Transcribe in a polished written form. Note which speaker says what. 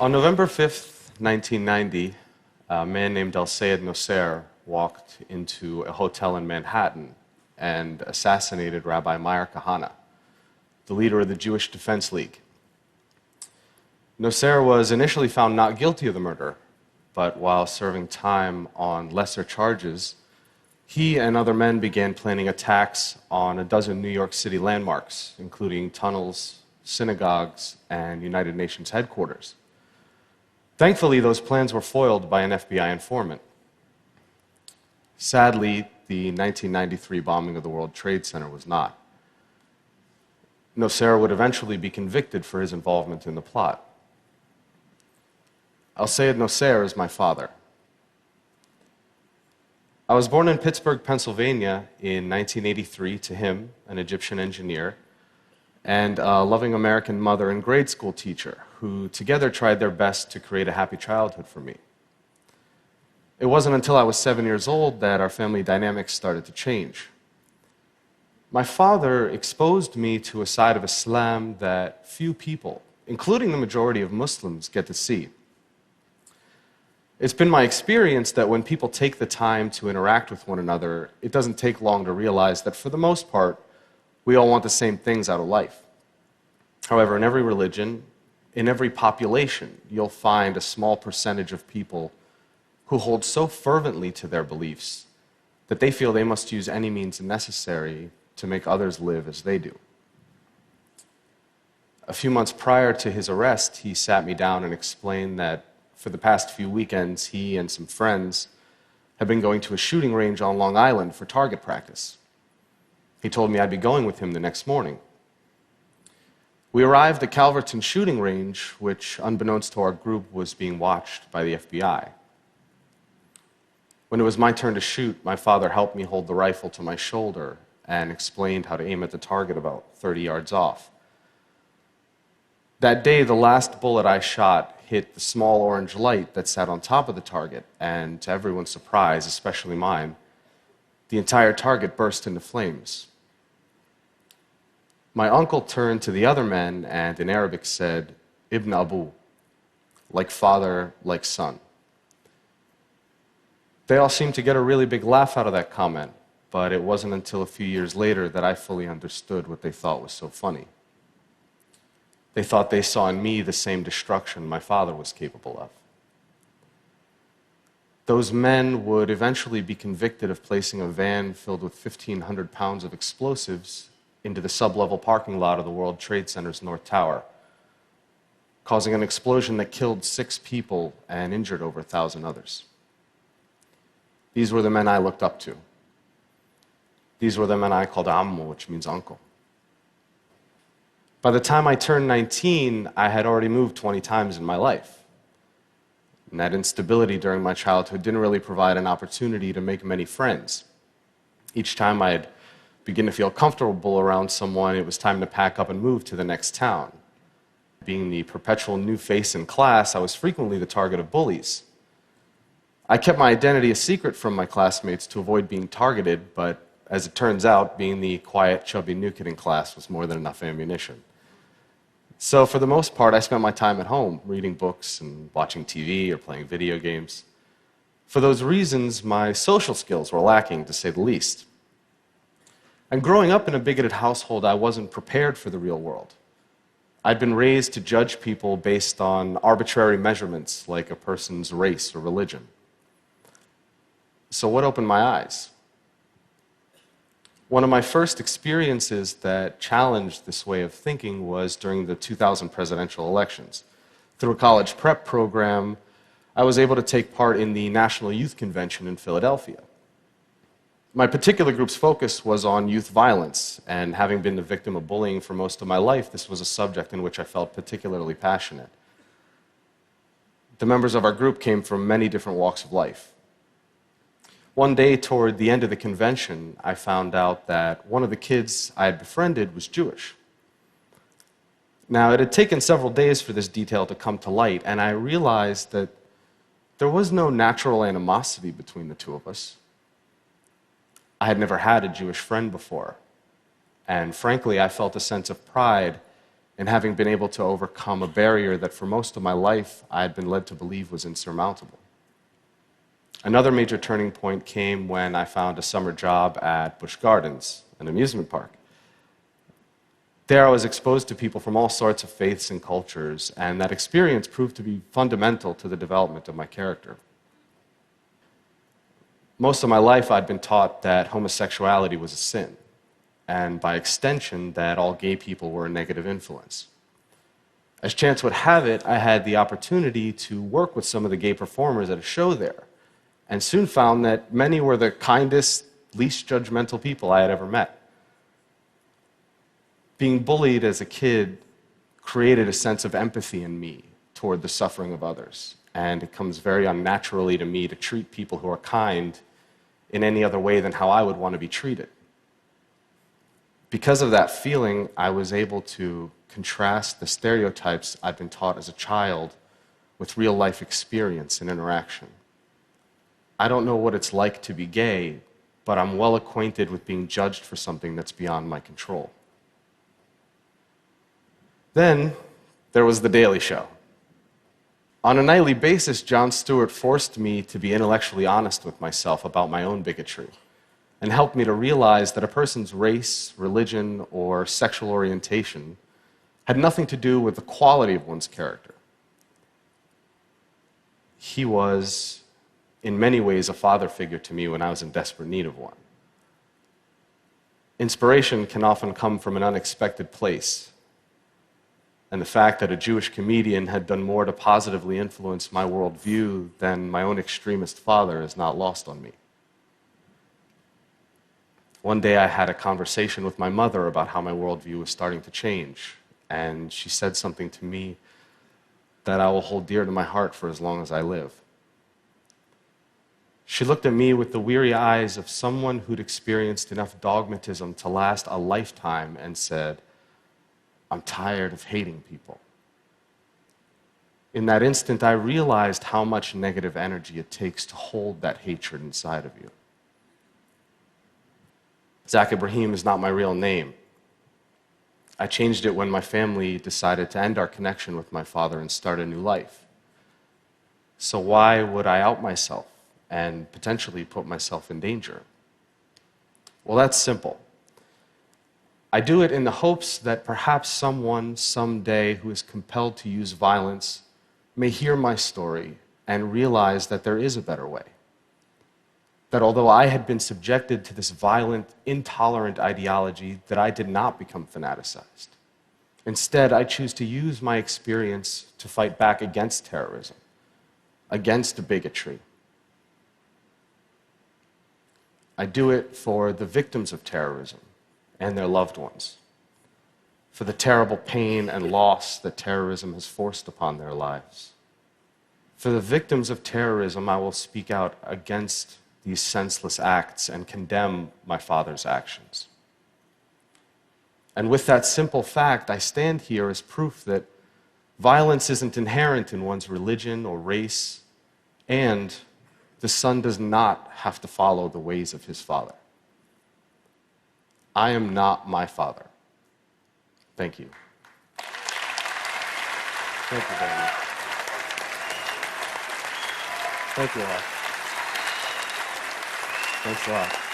Speaker 1: On November 5th, 1990, a man named Al-Sayed Nosser walked into a hotel in Manhattan and assassinated Rabbi Meir Kahane, the leader of the Jewish Defense League. Nosser was initially found not guilty of the murder, but while serving time on lesser charges, he and other men began planning attacks on a dozen New York City landmarks, including tunnels, synagogues, and United Nations headquarters. Thankfully, those plans were foiled by an FBI informant. Sadly, the 1993 bombing of the World Trade Center was not. Nosser would eventually be convicted for his involvement in the plot. Al-Sayed Nosser is my father. I was born in Pittsburgh, Pennsylvania in 1983 to him, an Egyptian engineer, and a loving American mother and grade school teacher who together tried their best to create a happy childhood for me. It wasn't until I was 7 years old that our family dynamics started to change. My father exposed me to a side of Islam that few people, including the majority of Muslims, get to see. It's been my experience that when people take the time to interact with one another, it doesn't take long to realize that for the most part, we all want the same things out of life. However, in every religion, in every population, you'll find a small percentage of people who hold so fervently to their beliefs that they feel they must use any means necessary to make others live as they do. A few months prior to his arrest, he sat me down and explained that for the past few weekends, he and some friends had been going to a shooting range on Long Island for target practice. He told me I'd be going with him the next morning. We arrived at Calverton shooting range, which, unbeknownst to our group, was being watched by the FBI. When it was my turn to shoot, my father helped me hold the rifle to my shoulder and explained how to aim at the target about 30 yards off. That day, the last bullet I shot hit the small orange light that sat on top of the target, and to everyone's surprise, especially mine, the entire target burst into flames. My uncle turned to the other men and in Arabic said, "Ibn Abu," like father, like son. They all seemed to get a really big laugh out of that comment, but it wasn't until a few years later that I fully understood what they thought was so funny. They thought they saw in me the same destruction my father was capable of. Those men would eventually be convicted of placing a van filled with 1,500 pounds of explosives into the sublevel parking lot of the World Trade Center's North Tower, causing an explosion that killed 6 people and injured over 1,000 others. These were the men I looked up to. These were the men I called Ammu, which means uncle. By the time I turned 19, I had already moved 20 times in my life. And that instability during my childhood didn't really provide an opportunity to make many friends. Each time I'd begin to feel comfortable around someone, it was time to pack up and move to the next town. Being the perpetual new face in class, I was frequently the target of bullies. I kept my identity a secret from my classmates to avoid being targeted, but as it turns out, being the quiet, chubby new kid in class was more than enough ammunition. So for the most part, I spent my time at home, reading books and watching TV or playing video games. For those reasons, my social skills were lacking, to say the least. And growing up in a bigoted household, I wasn't prepared for the real world. I'd been raised to judge people based on arbitrary measurements like a person's race or religion. So what opened my eyes? One of my first experiences that challenged this way of thinking was during the 2000 presidential elections. Through a college prep program, I was able to take part in the National Youth Convention in Philadelphia. My particular group's focus was on youth violence, and having been the victim of bullying for most of my life, this was a subject in which I felt particularly passionate. The members of our group came from many different walks of life. One day, toward the end of the convention, I found out that one of the kids I had befriended was Jewish. Now, it had taken several days for this detail to come to light, and I realized that there was no natural animosity between the two of us. I had never had a Jewish friend before, and frankly, I felt a sense of pride and having been able to overcome a barrier that for most of my life I had been led to believe was insurmountable. Another major turning point came when I found a summer job at Busch Gardens, an amusement park. There I was exposed to people from all sorts of faiths and cultures, and that experience proved to be fundamental to the development of my character. Most of my life I'd been taught that homosexuality was a sin, and by extension that all gay people were a negative influence. As chance would have it, I had the opportunity to work with some of the gay performers at a show there, and soon found that many were the kindest, least judgmental people I had ever met. Being bullied as a kid created a sense of empathy in me toward the suffering of others, and it comes very unnaturally to me to treat people who are kind in any other way than how I would want to be treated. Because of that feeling, I was able to contrast the stereotypes I'd been taught as a child with real-life experience and interaction. I don't know what it's like to be gay, but I'm well acquainted with being judged for something that's beyond my control. Then, there was The Daily Show. On a nightly basis, Jon Stewart forced me to be intellectually honest with myself about my own bigotry, and helped me to realize that a person's race, religion, or sexual orientation had nothing to do with the quality of one's character. He was, in many ways, a father figure to me when I was in desperate need of one. Inspiration can often come from an unexpected place, and the fact that a Jewish comedian had done more to positively influence my worldview than my own extremist father is not lost on me. One day I had a conversation with my mother about how my worldview was starting to change, and she said something to me that I will hold dear to my heart for as long as I live. She looked at me with the weary eyes of someone who'd experienced enough dogmatism to last a lifetime and said, "I'm tired of hating people." In that instant, I realized how much negative energy it takes to hold that hatred inside of you. Zak Ebrahim is not my real name. I changed it when my family decided to end our connection with my father and start a new life. So why would I out myself and potentially put myself in danger? Well, that's simple. I do it in the hopes that perhaps someone someday who is compelled to use violence may hear my story and realize that there is a better way. That although I had been subjected to this violent, intolerant ideology, that I did not become fanaticized. Instead, I choose to use my experience to fight back against terrorism, against bigotry. I do it for the victims of terrorism and their loved ones, for the terrible pain and loss that terrorism has forced upon their lives. For the victims of terrorism, I will speak out against these senseless acts and condemn my father's actions. And with that simple fact, I stand here as proof that violence isn't inherent in one's religion or race, and the son does not have to follow the ways of his father. I am not my father. Thank you. Thank you very much. Thank you all. Thanks a lot.